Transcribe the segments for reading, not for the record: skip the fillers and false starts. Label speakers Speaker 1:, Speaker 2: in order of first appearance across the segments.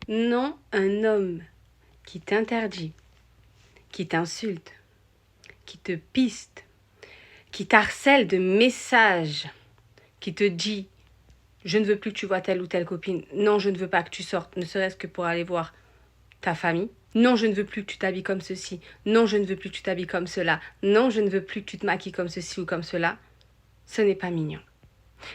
Speaker 1: Non, un homme qui t'interdit, qui t'insulte, qui te piste, qui t'harcèle de messages, qui te dit « Je ne veux plus que tu vois telle ou telle copine. Non, je ne veux pas que tu sortes, ne serait-ce que pour aller voir ta famille. Non, je ne veux plus que tu t'habilles comme ceci. Non, je ne veux plus que tu t'habilles comme cela. Non, je ne veux plus que tu te maquilles comme ceci ou comme cela. » Ce n'est pas mignon.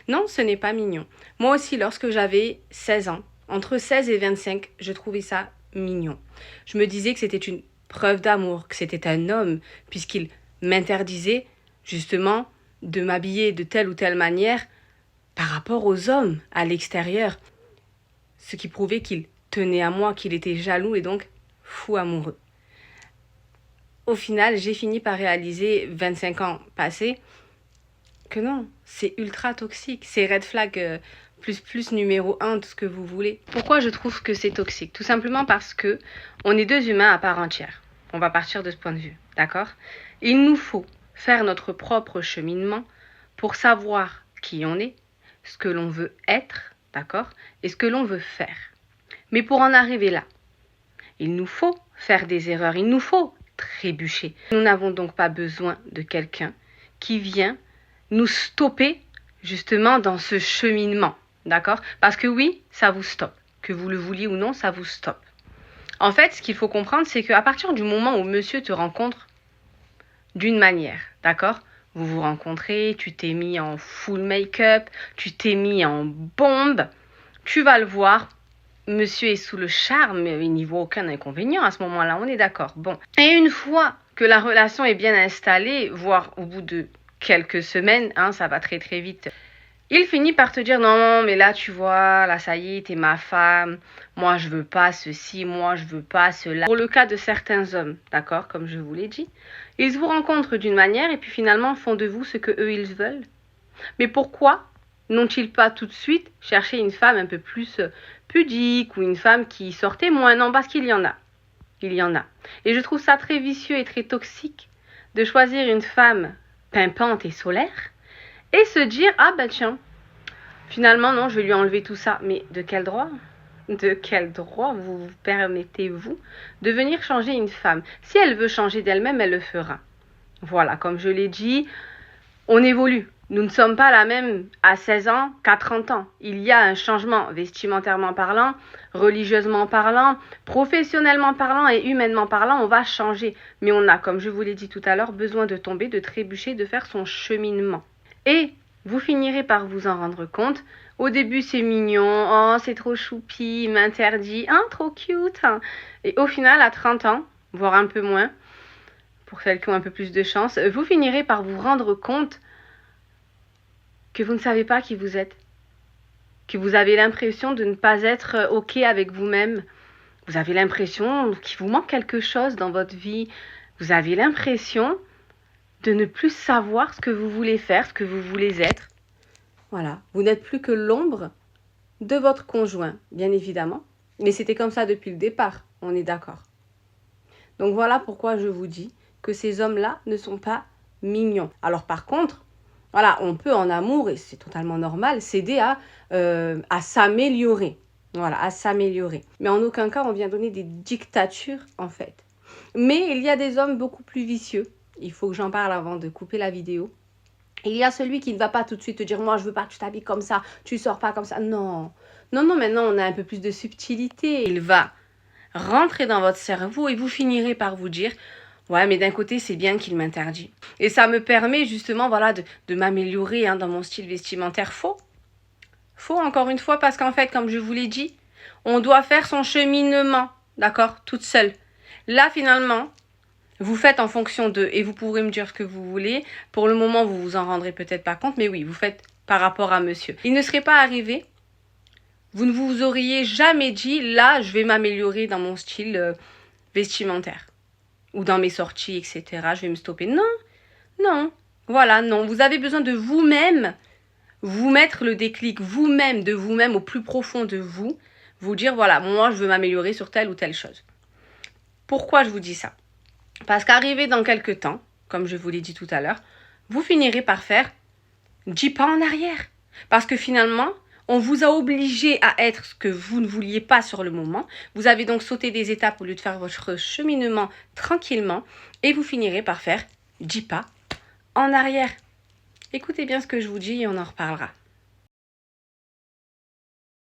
Speaker 1: Non, ce n'est pas mignon. Moi aussi, lorsque j'avais 16 ans, entre 16 et 25, je trouvais ça mignon. Je me disais que c'était une preuve d'amour, que c'était un homme, puisqu'il m'interdisait justement de m'habiller de telle ou telle manière par rapport aux hommes à l'extérieur. Ce qui prouvait qu'il tenait à moi, qu'il était jaloux et donc fou amoureux. Au final, j'ai fini par réaliser, 25 ans passés, que non, c'est ultra toxique. C'est red flag plus numéro 1, tout ce que vous voulez. Pourquoi je trouve que c'est toxique? Tout simplement parce que on est deux humains à part entière. On va partir de ce point de vue, d'accord? Il nous faut faire notre propre cheminement pour savoir qui on est, ce que l'on veut être, d'accord? Et ce que l'on veut faire. Mais pour en arriver là, il nous faut faire des erreurs, il nous faut trébucher. Nous n'avons donc pas besoin de quelqu'un qui vient nous stopper justement dans ce cheminement, d'accord? Parce que oui, ça vous stoppe. Que vous le vouliez ou non, ça vous stoppe. En fait, ce qu'il faut comprendre, c'est qu'à partir du moment où monsieur te rencontre d'une manière, d'accord? Vous vous rencontrez, tu t'es mis en full make-up, tu t'es mis en bombe, tu vas le voir, monsieur est sous le charme, il n'y voit aucun inconvénient à ce moment-là, on est d'accord. Bon. Et une fois que la relation est bien installée, voire au bout de quelques semaines, ça va très très vite, il finit par te dire non, mais là tu vois, là ça y est, t'es ma femme, moi je veux pas ceci, moi je veux pas cela. Pour le cas de certains hommes, d'accord, comme je vous l'ai dit, ils vous rencontrent d'une manière et puis finalement font de vous ce que eux ils veulent. Mais pourquoi n'ont-ils pas tout de suite cherché une femme un peu plus pudique ou une femme qui sortait moins? Non, parce qu'il y en a. Il y en a. Et je trouve ça très vicieux et très toxique de choisir une femme pimpante et solaire et se dire, ah ben tiens, finalement non, je vais lui enlever tout ça. Mais de quel droit? De quel droit vous permettez-vous de venir changer une femme? Si elle veut changer d'elle-même, elle le fera. Voilà, comme je l'ai dit, on évolue. Nous ne sommes pas la même à 16 ans qu'à 30 ans. Il y a un changement vestimentairement parlant, religieusement parlant, professionnellement parlant et humainement parlant, on va changer. Mais on a, comme je vous l'ai dit tout à l'heure, besoin de tomber, de trébucher, de faire son cheminement. Et vous finirez par vous en rendre compte. Au début, c'est mignon. Oh, c'est trop choupi, il m'interdit. Trop cute. Et au final, à 30 ans, voire un peu moins, pour celles qui ont un peu plus de chance, vous finirez par vous rendre compte que vous ne savez pas qui vous êtes, que vous avez l'impression de ne pas être OK avec vous-même. Vous avez l'impression qu'il vous manque quelque chose dans votre vie. Vous avez l'impression de ne plus savoir ce que vous voulez faire, ce que vous voulez être. Voilà, vous n'êtes plus que l'ombre de votre conjoint, bien évidemment. Mais c'était comme ça depuis le départ, on est d'accord. Donc voilà pourquoi je vous dis que ces hommes-là ne sont pas mignons. Alors par contre, voilà, on peut en amour, et c'est totalement normal, s'aider à s'améliorer. Voilà, à s'améliorer. Mais en aucun cas, on vient donner des dictatures, en fait. Mais il y a des hommes beaucoup plus vicieux. Il faut que j'en parle avant de couper la vidéo. Il y a celui qui ne va pas tout de suite te dire « Moi, je veux pas que tu t'habilles comme ça, tu sors pas comme ça. » Non, non, non, maintenant, on a un peu plus de subtilité. Il va rentrer dans votre cerveau et vous finirez par vous dire « Ouais, mais d'un côté, c'est bien qu'il m'interdit. » Et ça me permet justement, voilà, de m'améliorer dans mon style vestimentaire. Faux, encore une fois, parce qu'en fait, comme je vous l'ai dit, on doit faire son cheminement, d'accord, toute seule. Là, finalement, vous faites en fonction d'eux et vous pourrez me dire ce que vous voulez. Pour le moment, vous vous en rendrez peut-être pas compte, mais oui, vous faites par rapport à monsieur. Il ne serait pas arrivé, vous ne vous auriez jamais dit, là, je vais m'améliorer dans mon style vestimentaire ou dans mes sorties, etc. Je vais me stopper. Non, non, voilà, non. Vous avez besoin de vous-même, vous mettre le déclic vous-même, de vous-même au plus profond de vous, vous dire, voilà, moi, je veux m'améliorer sur telle ou telle chose. Pourquoi je vous dis ça? Parce qu'arrivé dans quelques temps, comme je vous l'ai dit tout à l'heure, vous finirez par faire 10 pas en arrière. Parce que finalement, On vous a obligé à être ce que vous ne vouliez pas sur le moment. Vous avez donc sauté des étapes au lieu de faire votre cheminement tranquillement et vous finirez par faire 10 pas en arrière. Écoutez bien ce que je vous dis et on en reparlera.